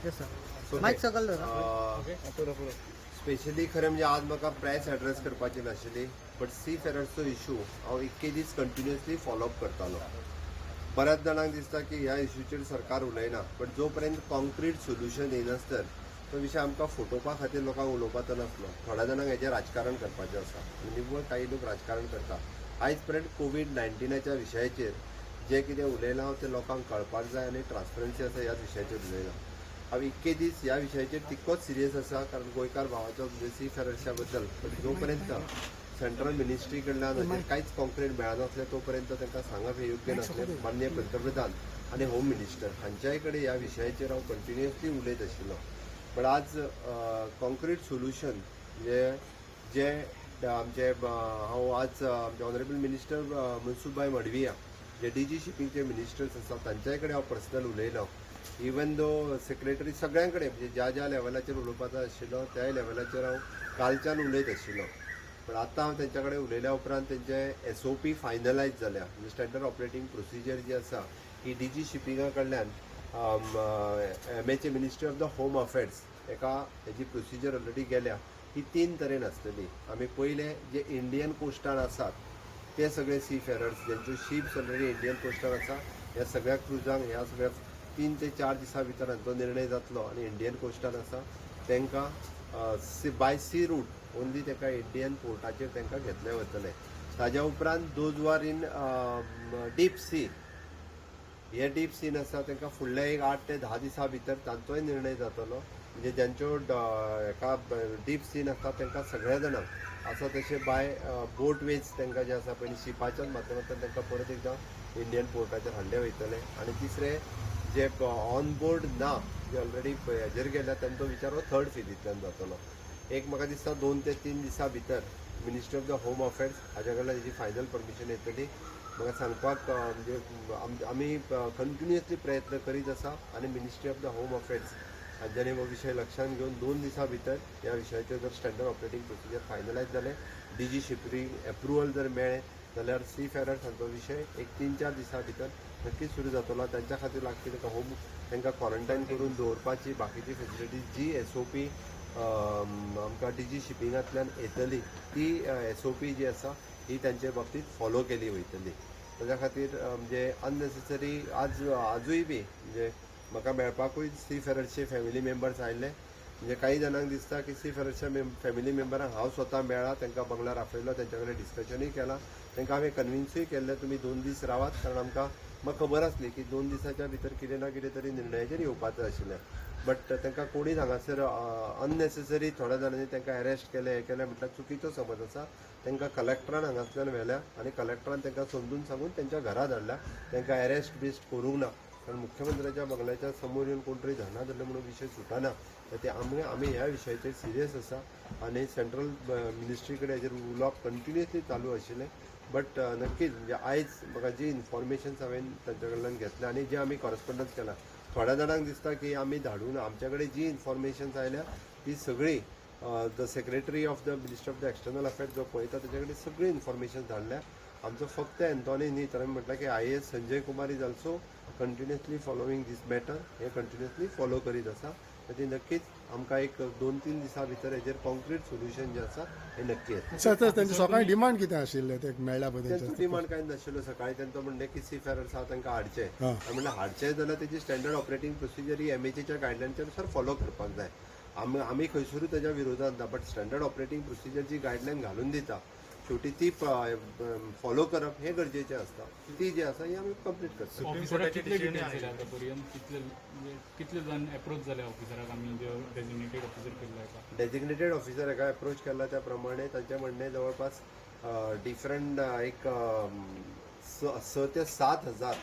Yes sir mic सकल धरा specially खरें म्हणजे आज म्हाका प्रेस एड्रेस करपाची नाशिल्ली बट सी फेरर्सचो इशू हांव इतके दीस कंटिन्युअसली फॉलोअप करतालो. बऱ्याच जाणांक दिसता की ह्या इशूचेर सरकार उलयना बट जो पर्यंत कॉन्क्रीट सोल्युशन येनासतर तो विशय आमकां फोटोवपा खातीर लोकांक उलोवपाचो नासलो. थोड्या जाणांक हेजेर राजकारण करपाचें आसा आनी निव्वळ काही लोक राजकारण करता. आयज पर्यंत कोविड-19च्या विशयाचेर जे कितें उलयलां हांव तें लोकांक कळपाक जाय आनी ट्रान्सपरन्सी आसा ह्याच विशयाचेर उलयलां. हांव इतके दीस ह्या विशयाचेर तितकोच सिरियस आसा कारण गोंयकार भावाचो सी फेरर्सच्या बद्दल जो पर्यंत सेंट्रल मिनिस्ट्री कडल्यान हाचेर कांयच कॉन्क्रीट मेळनासलें तो पर्यंत तांकां सांगप हे योग्य नासलें. माननीय पंतप्रधान आनी होम मिनिस्टर हांच्याय कडेन ह्या विशयाचेर हांव कंटिन्युअसली उलयत आशिल्लो. बट आज कॉन्क्रीट सोल्युशन जे आमचे हांव आज आमचे ऑनरेबल मिनिस्टर मनसुखभाई मडविया जे DG शिपिंगचे मिनिस्टर्स आसा तांच्याय कडेन हांव पर्सनल उलयलो. इवन दो सेक्रेटरी सगळ्यां कडेन म्हणजे ज्या ज्या लेवलाचेर उलोवपाचो आशिल्लो त्या लेवलाचेर हांव कालच्यान उलयत आशिल्लो. पण आतां हांव तेंच्या कडेन उलयल्या उपरांत तेंचे SOP फायनलायज जाल्या म्हणजे स्टँडर्ड ऑपरेटींग प्रोसिजर जी आसा ही DG शिपिंगा कडल्यान MHA ministry of the home affairs एका हेजी प्रोसिजर ऑलरेडी गेल्या. ही 3 तरेन आसतली. आमी पयले जे इंडियन कोस्टार आसात ते सगळे सी फेरर्स जेंच्यो शिप्स ऑलरेडी इंडियन कोस्टार आसा ह्या सगळ्या क्रुजांक ह्या सगळ्या 3 ते 4 दिसां भितर हांचो निर्णय जातलो आनी इंडियन कोस्टार आसा तांकां बाय सी रूट ओन्ली ताका इंडियन पोर्टाचेर तांकां घेतले वतले. ताज्या उपरांत those were in deep sea हे डीप सीन आसा तांकां फुडल्या एक 8 ते 10 दिसां भितर तांचोय निर्णय जातलो. म्हणजे ज्यांच्यो हेका डीप सीन आसा तांकां सगळ्या जाणांक आसा तशें बाय बोटवेज तांकां जे आसा पयलीं शिपाच्याच माध्यमांतल्यान तांकां परत एकदां इंडियन पोर्टाचेर हाडले वयतले. आनी तिसरे जे ऑन बोर्ड ना जे ऑलरेडी हेजेर गेल्या तांचो विचार हो थर्ड फेजींतल्यान जातलो. एक म्हाका दिसता 2 ते 3 दिसां भितर ministry of the home affairs हाज्या कडल्यान हेजी फायनल परमिशन येतली. म्हाका सांगपाक म्हणजे आमी कंटिन्युअसली प्रयत्न करीत आसा आनी ministry of the home affairs हांच्यानी हो विशय लक्षांत घेवन 2 दिसां भितर ह्या विशयाचेर जर स्टँडर्ड ऑपरेटींग प्रोसिजर फायनलायज जालें DG शिपिंग एप्रुवल जर मेळ्ळें जाल्यार सी फेरर्स हांचो विशय एक 3-4 दिसां भितर नक्कीच सुरू जातलो. तांच्या खातीर लागची ताका होम तांकां क्वॉरंटायन करून दवरपाची बाकीची फेसिलिटीज जी SOP आमकां DG शिपिंगांतल्यान येतली ती SOP जी आसा ही तांचे बाबतींत फॉलो केली वयतली. ताज्या खातीर म्हणजे अननेसेसरी आजूय बी म्हणजे म्हाका मेळपाकूय सी फेरर्सचे फॅमिली मेंबर्स आयिल्ले. म्हणजे काही जाणांक दिसता की सी फेरर्सच्या फॅमिली मेंबरांक हांव स्वता मेळ्ळा तांकां बंगल्यार आपयलो तांच्या कडेन डिस्कशनूय केलां. तांकां हांवें कन्विन्सूय केल्लें तुमी 2 दीस रावात कारण म्हाका खबर आसली की 2 दिसाच्या भितर कितें ना कितें तरी निर्णयाचेर येवपाचें आशिल्लें. बट तांकां कोणीच हांगासर अननेसेसरी थोड्या जाणांनी तांकां अरेस्ट केलें हें केलें म्हटल्यार चुकीचो समज आसा. तांकां कलेक्टरान हांगासल्यान व्हेल्या आनी कलेक्टरान तांकां समजून सांगून तांच्या घरा धाडल्या. तांकां अरेस्ट बिस्ट करूंक ना कारण मुख्यमंत्र्याच्या बंगल्याच्या समोर येवन कोण तरी धरना धरले म्हणून विशय सुटना. ते आमी ह्या विशयाचेर सिरियस आसा आनी सेंट्रल मिनिस्ट्री कडेन हेजेर उलोवप कंटिन्युअसली चालू आशिल्लें. बट नक्कीच म्हणजे आयज म्हाका जी इन्फॉर्मेशन्स हांवें तांच्या कडल्यान घेतल्या आनी जे आमी कॉरस्पॉन्डन्स केला थोड्या जाणांक दिसता की आमी धाडून आमच्या कडेन जी इन्फॉर्मेशन्स आयल्या ती सगळी the secretary of the ministry of the external affairs जो पळयता ताचे कडेन सगळी इन्फॉर्मेशन धाडल्या. आमचो फक्त एन्थॉनी न्ही तर म्हटलं की IAS Sanjay Kumar is also continuously following this matter हे कंटिन्युअसली फॉलो करीत आसा. ती नक्कीच आमकां एक 2-3 दिसां भितर हेजेर कॉन्क्रीट सोल्युशन जे आसा हे नक्की येता. सर त्यांचे सकाळी डिमांड कितें आशिल्लें ते मेळ्ळ्या बद्दल? त्यांचो डिमांड कांय नाशिल्लो. सकाळी तांचो म्हणलें की सी फेरर्स आहा तांकां हाडचे. म्हणलें हाडचे जाल्यार तेजी स्टँडर्ड ऑपरेटींग प्रोसिजर ही MHAच्या गायडलायनच्या नुसार फॉलो करपाक जाय. आमी खंयसरूय ताच्या विरोधांत ना बट स्टँडर्ड ऑपरेटींग प्रोसिजर जी गायडलायन घालून दिता शेवटी ती फॉलो करप हे गरजेचें आसता. ती जी आसा ही आमी कंप्लीट करता. कितले जाण अप्रोच जाले ऑफिसराक आमी जो डेजिग्नेटेड ऑफिसर केल्लो डेजिग्नेटेड ऑफिसर हेका अप्रोच केला त्या प्रमाणे तांचें म्हणणें जवळपास डिफरंट एक 6 ते 7 हजार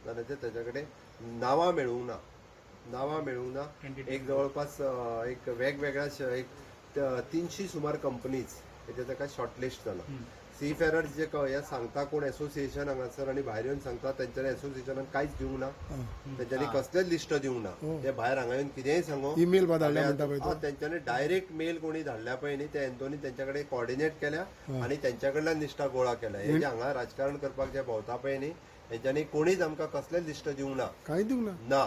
जाणांचे ताच्या कडेन नांवां मेळूंक ना. एक जवळपास एक वेगवेगळ्या एक 300 सुमार कंपनीज हेजे ताका शॉर्टलिस्ट जाला. सी फेरर्स जे हे सांगता कोण एसोसिएशन हांगासर आनी भायर येवन सांगता तेंच्यांनी एसोसिएशनान कांयच दिवंक ना. तेंच्यांनी कसलेच लिस्ट दिवंक ना. ते भायर हांगा येवन कितेंय सांगो ईमेल धाडल्या तेंच्यांनी डायरेक्ट मेल कोणी धाडल्या पळय न्ही ते एन्थॉनी तेंच्या कडेन कॉर्डिनेट केल्या आनी तेंच्या कडल्यान लिस्टां गोळा केल्या. हे जे हांगा राजकारण करपाक जे भोंवता पळय न्ही हेंच्यांनी कोणीच आमकां कसलेच लिस्ट दिवंक ना. कांय दिवंक ना.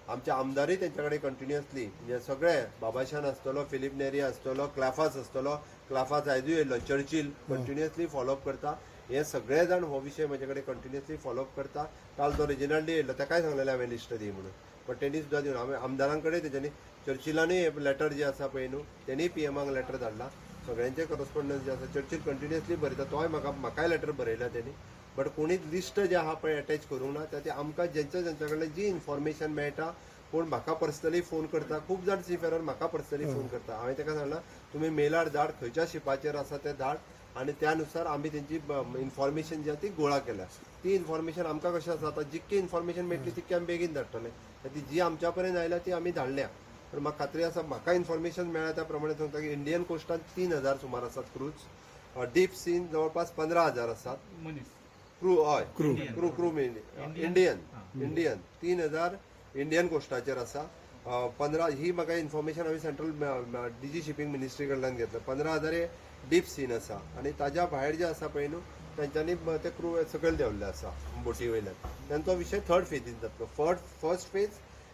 आमचे आमदारय तेंच्याकडे कंटिन्युअसली म्हणजे सगळे बाबाशान आसतलो, फिलीप नेरी आसतलो, क्लाफास आसतलो, क्लाफास आयजूय येयलो, चर्चिल कंटिन्युअसली फॉलोअप करता. हे सगळे जाण हो विषय म्हजे कडेन कंटिन्युअसली फॉलोअप करता. काल तो रेजिनाल्ड येयलो ताकाय सांगलेलें हांवें लिस्ट दी म्हणून, बट तेणी सुद्दां दिवन हांवें आमदारां कडेन तेच्यांनी चर्चिलानूय लेटर जे आसा पळय न्हू तेणी पीएमाक लेटर धाडला. सगळ्यांचे करस्पॉन्डन्स जे आसा चर्चिल कंटिन्युअसली बरयता, तोय म्हाकाय लेटर बरयला तेणी. बट कोणीच लिस्ट जे आहा पळय अटॅच करूंक ना ते आमकां जेंच्या कडल्यान जी इन्फॉर्मेशन मेळटा. कोण म्हाका पर्सनली फोन करता, खूब जाण सीफेरर म्हाका पर्सनली फोन करता. हांवें ताका सांगलां तुमी मेलार धाड, खंयच्या शिपाचेर आसा ते धाड आनी त्यानुसार आमी तेंची इन्फॉर्मेशन जी आसा ती गोळा केल्या. ती इन्फॉर्मेशन आमकां कशें आसा आतां जितकी इन्फॉर्मेशन मेळटली तितकी आमी बेगीन धाडटले. ती जी आमच्या पर्यंत आयल्या ती आमी धाडल्या. पण म्हाका खात्री आसा म्हाका इन्फॉर्मेशन मेळ्ळा त्या प्रमाणे सांगता की इंडियन कोस्टान 3000 सुमार आसात क्रूज. डीप सीन जवळपास 15,000 आसात. मनीस क्रू हय क्रू इंडियन 3000 इंडियन कोस्टाचेर आसा. 15 ही म्हाका इन्फॉर्मेशन हांवें सेंट्रल डीजी शिपींग मिनिस्ट्री कडल्यान घेतलं. 15,000 हे डीप सीन आसा आनी ताज्या भायर जे आसा पळय न्हू तेंच्यांनी ते क्रू सकयल देंवल्ले आसा बोटी वयल्यान. तेंचो विशय थर्ड फेजीन जातलो. फर्स्ट फेज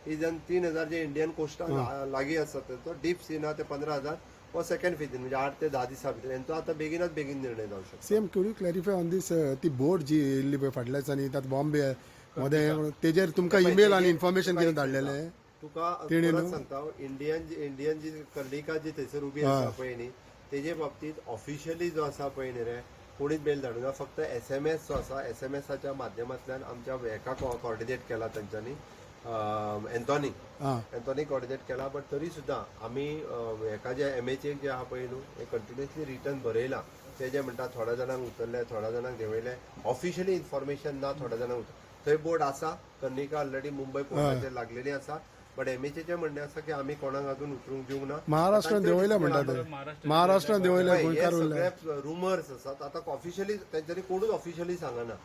इज 3000 जे इंडियन कोस्टान लागीं आसा तेंचो. डीप सीन आहा ते 15,000 हो सेकंड फेजीन म्हणजे 8 ते 10 दिसां भितर. हेंचो आतां बेगीनाच बेगीन निर्णय जावंक शकता. सेम कुड यू क्लॅरिफाय ऑन दीस ती बोट जी येयल्ली पळय फाटल्या दिसांनी तात बॉम्बे मध्ये तेजेर तुमकां ईमेल आनी इन्फॉर्मेशन कितें धाडलेलें तुका परत सांगता इंडियन जी कर्णिका जी थंयसर उबी आसा पळय न्ही तेजे बाबतींत ऑफिशियली जो आसा पळय न्ही रे कोणीच मेल धाडूंक ना. फक्त SMS जो आसा SMSच्या माध्यमांतल्यान आमच्या हेका कॉर्डिनेट केला तेंच्यांनी. एन्थॉनी कॉर्डिनेट केला. बट तरी सुद्दां आमी हेका जे MHA जे आहा पळय न्हू हे कंटिन्युअसली रिटर्न बरयला. ते जे म्हणटा थोड्या जाणांक उतरले, थोड्या जाणांक देंवयले. ऑफिशियली इन्फॉर्मेशन ना थोड्या जाणांक थंय बोर्ड आसा. कर्णिका ऑलरेडी मुंबय पोर्टाचेर लागलेली आसा. बट MHAचे म्हणणें आसा की आमी कोणाक अजून उतरूंक दिवंक ना. महाराष्ट्रान देंवयल्या म्हणटा ते. महाराष्ट्रान देंवयल्या गोंयकार उरले. सगळे रुमर्स आसात. आतां ऑफिशियली तेंच्यांनी कोणूच ऑफिशियली सांगना.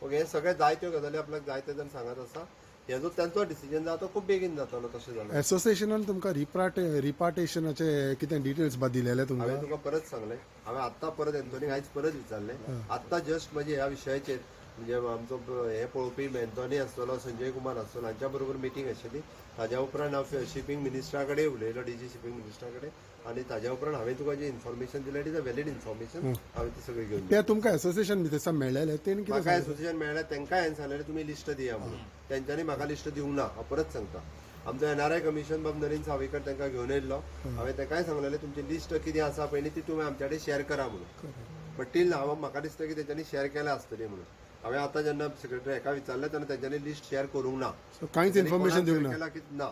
ओके हे सगळे जायत्यो गजाली आपल्याक जायते जण सांगत आसा. हेजो तांचो डिसिजन जाता खूब बेगीन जातलो तशें जालें. एसोसिएशनान तुमकां रिपार्टेशनाचे कितें डिटेल्स बा दिलेले तुमकां? हांवें तुका परत सांगलें. हांवें आत्तां परत एन्थॉनीक आयज परत विचारलें. आत्तां जस्ट म्हणजे ह्या विशयाचेर म्हणजे आमचो हे पळोवपी एन्थॉनी आसतलो, संजय कुमार आसतलो हांच्या बरोबर मिटींग आशिल्ली. ताज्या उपरांत हांव शिपींग मिनिस्टरा कडेन उलयलो, डीजी शिपींग मिनिस्टरा कडेन. आनी ताज्या उपरांत हांवें तुका जी इन्फॉर्मेशन दिल्या it is a valid information. हांवें ती सगळी घेवन ते तुमकां एसोसिएशन दिसा मेळलेले तेणी कितें म्हाका एसोसिएशन मेळ्ळें तेंकां हांवें सांगलेलें तुमी लिस्ट दिया म्हणून. तेंच्यांनी म्हाका लिस्ट दिवंक ना. हांव परत सांगता. आमचो NRI कमिशन बाब नरेन सावयकर तांकां घेवन येयल्लो. हांवें तांकांय सांगलेलें तुमची लिस्ट कितें आसा पळय न्ही ती तुमी आमच्या कडेन शेअर करा म्हणून. बट टील हांव म्हाका दिसता की तेंच्यांनी शेअर केल्या आसतली म्हणून. हांवें आतां जेन्ना सेक्रेटरी हेका विचारलें तेन्ना तेंच्यांनी लिस्ट शेअर करूंक ना. कांयच इन्फॉर्मेशन दिवंक ना. ना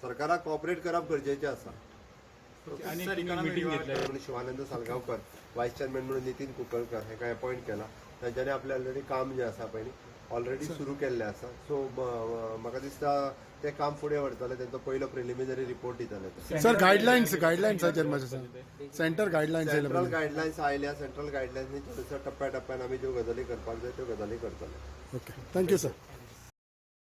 सरकाराक कॉपरेट करप गरजेचें आसा. आणि मिटींग घेतल्या म्हणून शिवानंद सालगांवकर व्हायस चेअरमॅन म्हणून नितीन कुंकळकर हेका अपॉइंट केला. तेंच्यांनी आपलें ऑलरेडी काम जें आसा पळय न्ही ऑलरेडी सुरू केल्लें आसा. सो म्हाका दिसता ते काम फुडें व्हरतले. तेंचो पयलो प्रिलिमिनरी रिपोर्ट दितले ते. सर गायडलायन्साचेर मातशें सांग. सेंटर गायडलायन्स सेंट्रल गायडलायन्स आयल्या. सेंट्रल गायडलायन्स टप्प्या टप्प्यान आमी ज्यो गजाली करपाक जाय त्यो गजाली करतले. Okay thank you sir.